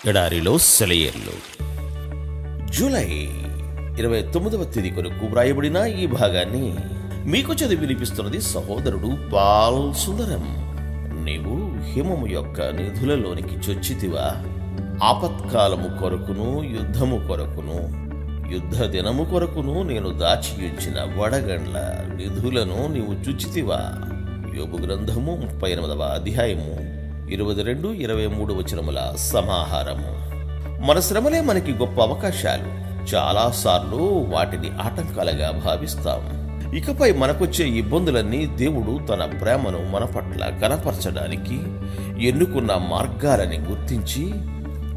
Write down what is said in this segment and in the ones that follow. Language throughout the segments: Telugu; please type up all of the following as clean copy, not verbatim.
ఎడారిలో సెలయేర్లు. జూలై 29వ తేదీ కొరకు వ్రాయబడిన ఈ భాగాన్ని మీకు చదివి వినిపిస్తున్నది సహోదరుడు బాల్ సుందరం. నీవు హిమము యొక్క నిధులలోనికి చొచ్చితివా? ఆపత్కాలము కొరకును యుద్ధము కొరకును యుద్ధ దినము కొరకును నేను దాచియుంచిన వడగండ్ల నిధులను నీవు చుచ్చితివా? యోబు గ్రంథము 38వ అధ్యాయము 22-23 వచనముల సమాహారము. మన శ్రమలే మనకి గొప్ప అవకాశాలు. చాలాసార్లు వాటిని ఆటంకాలుగా భావిస్తాం. ఇకపై మనకొచ్చే ఇబ్బందులన్నీ దేవుడు తన ప్రేమను మన పట్ల కనపరచడానికి ఎన్నుకున్న మార్గాలని గుర్తించి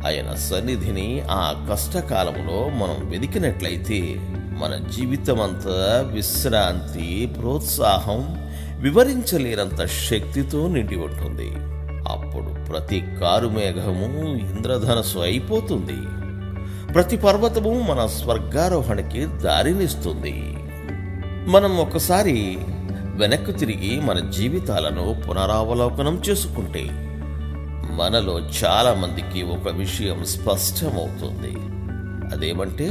ఆయన సన్నిధిని ఆ కష్టకాలంలో మనం వెదికినట్లయితే మన జీవితమంతా విశ్రాంతి, ప్రోత్సాహం, వివరించలేనంత శక్తితో నిండి ఉంటుంది. అప్పుడు ప్రతి కారుమేఘము ఇంద్రధనస్సు అయిపోతుంది. ప్రతి పర్వతము మన స్వర్గారోహణకి దారినిస్తుంది. మనం ఒకసారి వెనక్కు తిరిగి మన జీవితాలను పునరావలోకనం చేసుకుంటే మనలో చాలా మందికి ఒక విషయం స్పష్టమవుతుంది. అదేమంటే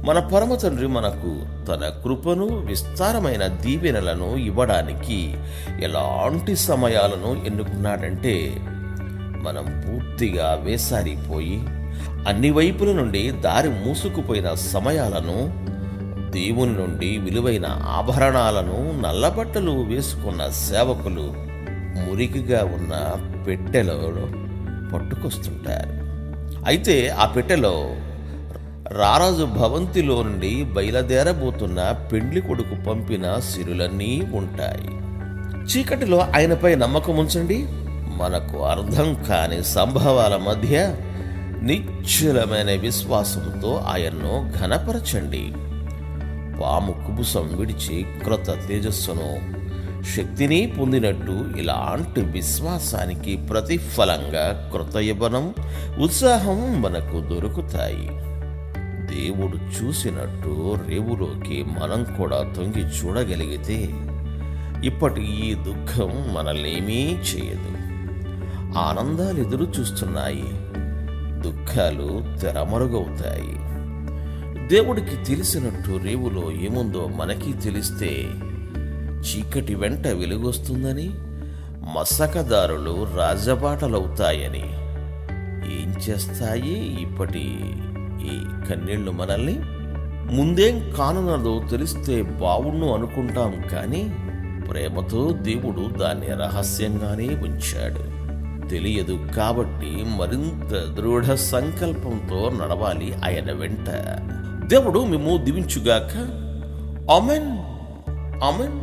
మన పరమ తండ్రి మనకు తన కృపను, విస్తారమైన దీవెనలను ఇవ్వడానికి ఎలాంటి సమయాలను ఎన్నుకున్నాడంటే మనం పూర్తిగా వేసారిపోయి అన్ని వైపుల నుండి దారి మూసుకుపోయిన సమయాలను, దేవుని నుండి విలువైన ఆభరణాలను, నల్లబట్టలు వేసుకున్న సేవకులు మురికిగా ఉన్న పెట్టెలో పట్టుకొస్తుంటారు. అయితే ఆ పెట్టెలో రారాజు భవంతిలో నుండి బయలుదేరబోతున్న పెండ్లి కొడుకు పంపిన సిరులన్నీ ఉంటాయి. చీకటిలో ఆయనపై నమ్మకం ఉంచండి. మనకు అర్థం కాని సంభవాల మధ్య నిశ్చలమైన విశ్వాసంతో ఆయన్ను ఘనపరచండి. పాము కుబుసం విడిచి క్రొత్త తేజస్సును, శక్తిని పొందినట్టు ఇలాంటి విశ్వాసానికి ప్రతిఫలంగా కృత యవ్వనం, ఉత్సాహం మనకు దొరుకుతాయి. దేవుడు చూసినట్టు రేవులోకి మనం కూడా తొంగి చూడగలిగితే ఇప్పటి ఈ దుఃఖం మనల్నేమీ చేయదు. ఆనందాలు ఎదురు చూస్తున్నాయి, దుఃఖాలు తెరమరుగవుతాయి. దేవుడికి తెలిసినట్టు రేవులో ఏముందో మనకి తెలిస్తే చీకటి వెంట వెలుగొస్తుందని, మసకదారులు రాజబాటలవుతాయని ఏం చేస్తాయి ఇప్పటి ఈ కన్నీళ్లు మనల్ని? ముందేం కానున్నదో తెలిస్తే బావుణ్ణు అనుకుంటాం, కానీ ప్రేమతో దేవుడు దాన్ని రహస్యంగానే ఉంచాడు. తెలియదు కాబట్టి మరింత దృఢ సంకల్పంతో నడవాలి ఆయన వెంట. దేవుడు మేము దీవించుగాక. Amen, amen.